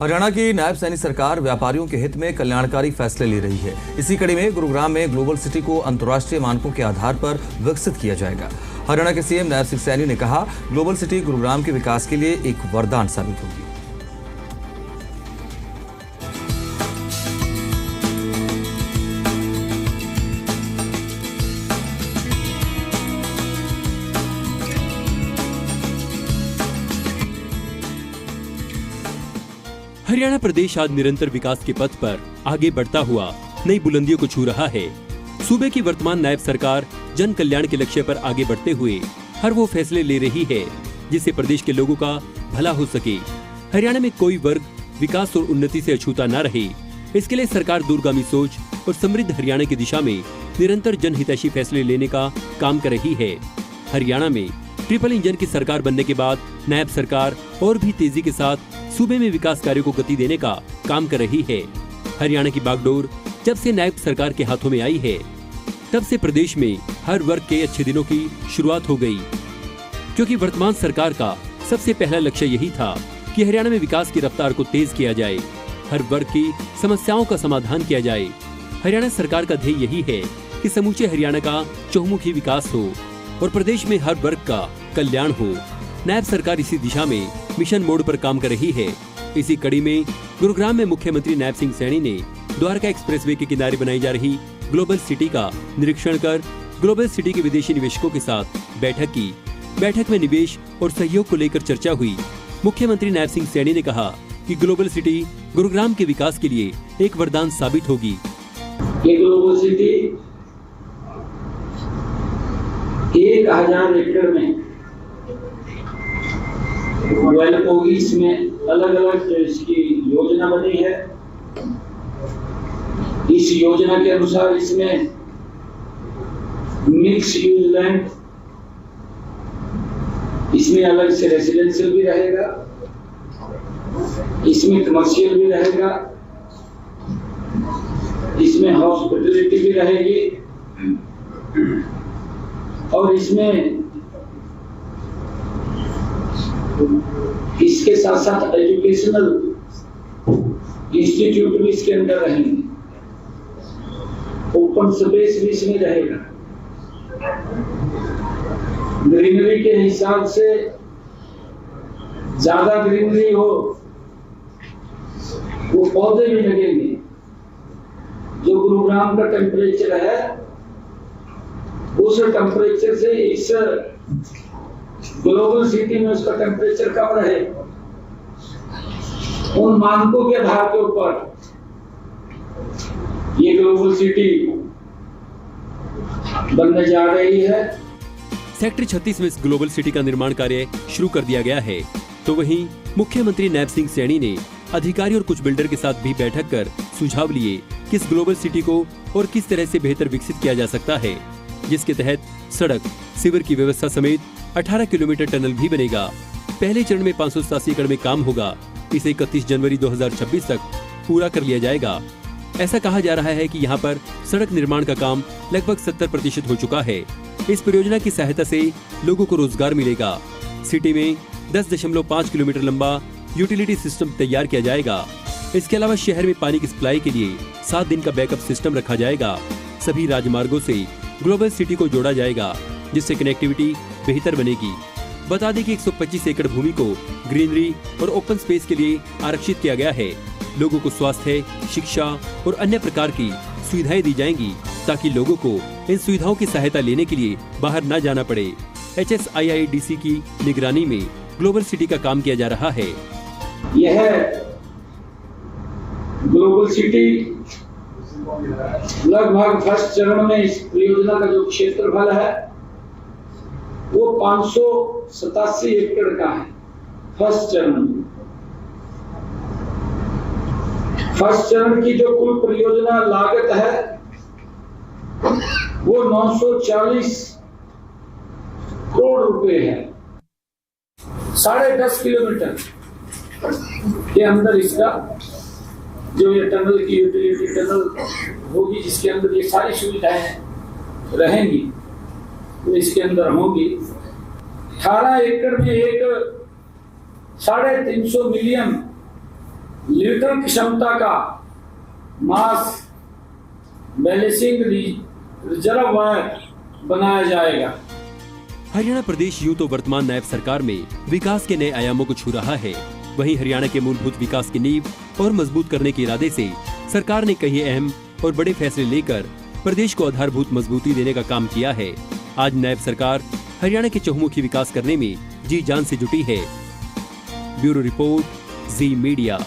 हरियाणा की नायब सैनी सरकार व्यापारियों के हित में कल्याणकारी फैसले ले रही है। इसी कड़ी में गुरुग्राम में ग्लोबल सिटी को अंतर्राष्ट्रीय मानकों के आधार पर विकसित किया जाएगा। हरियाणा के सीएम नायब सिंह सैनी ने कहा, ग्लोबल सिटी गुरुग्राम के विकास के लिए एक वरदान साबित होगी। हरियाणा प्रदेश आज निरंतर विकास के पथ पर आगे बढ़ता हुआ नई बुलंदियों को छू रहा है। सूबे की वर्तमान नायब सरकार जन कल्याण के लक्ष्य पर आगे बढ़ते हुए हर वो फैसले ले रही है जिससे प्रदेश के लोगों का भला हो सके। हरियाणा में कोई वर्ग विकास और उन्नति से अछूता न रहे, इसके लिए सरकार दूरगामी सोच और समृद्ध हरियाणा की दिशा में निरंतर जनहितैषी फैसले लेने का काम कर रही है। हरियाणा में ट्रिपल इंजन की सरकार बनने के बाद नायब सरकार और भी तेजी के साथ सूबे में विकास कार्यों को गति देने का काम कर रही है। हरियाणा की बागडोर जब से नायब सरकार के हाथों में आई है, तब से प्रदेश में हर वर्ग के अच्छे दिनों की शुरुआत हो गई, क्योंकि वर्तमान सरकार का सबसे पहला लक्ष्य यही था कि हरियाणा में विकास की रफ्तार को तेज किया जाए, हर वर्ग की समस्याओं का समाधान किया जाए। हरियाणा सरकार का ध्येय यही है कि समूचे हरियाणा का चहुमुखी विकास हो और प्रदेश में हर वर्ग का कल्याण हो। नायब सरकार इसी दिशा में मिशन मोड पर काम कर रही है। इसी कड़ी में गुरुग्राम में मुख्यमंत्री नायब सिंह सैनी ने द्वारका एक्सप्रेसवे के किनारे बनाई जा रही ग्लोबल सिटी का निरीक्षण कर ग्लोबल सिटी के विदेशी निवेशकों के साथ बैठक की। बैठक में निवेश और सहयोग को लेकर चर्चा हुई। मुख्यमंत्री नायब सिंह सैनी ने कहा कि ग्लोबल सिटी गुरुग्राम के विकास के लिए एक वरदान साबित होगी। ये ग्लोबल सिटी 1000 एकड़ में डेवलप होगी। इसमें अलग अलग इसकी योजना बनी है। इस योजना के अनुसार इसमें मिक्स यूज लैंड, इसमें अलग से रेजिडेंशियल भी रहेगा, इसमें कमर्शियल भी रहेगा, इसमें हॉस्पिटलिटी भी रहेगी और इसमें इसके साथ साथ एजुकेशनल इंस्टीट्यूट भी इसके अंदर रहेंगे। ओपन स्पेस भी इसमें रहेगा। ग्रीनरी के हिसाब से ज्यादा ग्रीनरी हो, वो पौधे भी लगेंगे। जो गुरुग्राम का टेम्परेचर है, उस टेम्परेचर से इस ग्लोबल सिटी में उसका टेम्परेचर कम रहे। उन मानकों के आधार के ऊपर ये ग्लोबल सिटी बनने जा रही है। सेक्टर 36 में इस ग्लोबल सिटी का निर्माण कार्य शुरू कर दिया गया है। तो वहीं मुख्यमंत्री नायब सिंह सैनी ने अधिकारी और कुछ बिल्डर के साथ भी बैठक कर सुझाव लिए कि इस ग्लोबल सिटी को और किस तरह से बेहतर विकसित किया जा सकता है, जिसके तहत सड़क, सीवर की व्यवस्था समेत 18 किलोमीटर टनल भी बनेगा। पहले चरण में 587 एकड़ में काम होगा। इसे 31 जनवरी 2026 तक पूरा कर लिया जाएगा। ऐसा कहा जा रहा है कि यहाँ पर सड़क निर्माण का काम लगभग 70% हो चुका है। इस परियोजना की सहायता से लोगों को रोजगार मिलेगा। सिटी में 10.5 किलोमीटर लंबा यूटिलिटी सिस्टम तैयार किया जाएगा। इसके अलावा शहर में पानी की सप्लाई के लिए 7 दिन का बैकअप सिस्टम रखा जाएगा। सभी राजमार्गों से ग्लोबल सिटी को जोड़ा जाएगा, जिससे कनेक्टिविटी बेहतर बनेगी। बता दें कि 125 एकड़ भूमि को ग्रीनरी और ओपन स्पेस के लिए आरक्षित किया गया है। लोगों को स्वास्थ्य, शिक्षा और अन्य प्रकार की सुविधाएं दी जाएंगी, ताकि लोगों को इन सुविधाओं की सहायता लेने के लिए बाहर न जाना पड़े। HSIIDC की निगरानी में ग्लोबल सिटी का काम किया जा रहा है। यह ग्लोबल सिटी लगभग फर्स्ट चरण में इस परियोजना का जो क्षेत्रफल है वो 587 एकड़ का है। फर्स्ट चरण की जो कुल परियोजना लागत है वो 940 करोड़ रुपए है। 10.5 किलोमीटर के अंदर इसका जो ये टनल की यूटिलिटी टनल होगी, जिसके अंदर ये सारी सुविधाएं रहेंगी, तो इसके अंदर होगी। 18 एकड़ में एक 350 मिलियन लीटर क्षमता का मास बैलेंसिंग रिजर्वायर बनाया जाएगा। हरियाणा प्रदेश यूं तो वर्तमान नायब सरकार में विकास के नए आयामों को छू रहा है, वहीं हरियाणा के मूलभूत विकास की नींव और मजबूत करने के इरादे से सरकार ने कई अहम और बड़े फैसले लेकर प्रदेश को आधारभूत मजबूती देने का काम किया है। आज नायब सरकार हरियाणा के चहुमुखी विकास करने में जी जान से जुटी है। ब्यूरो रिपोर्ट, जी मीडिया।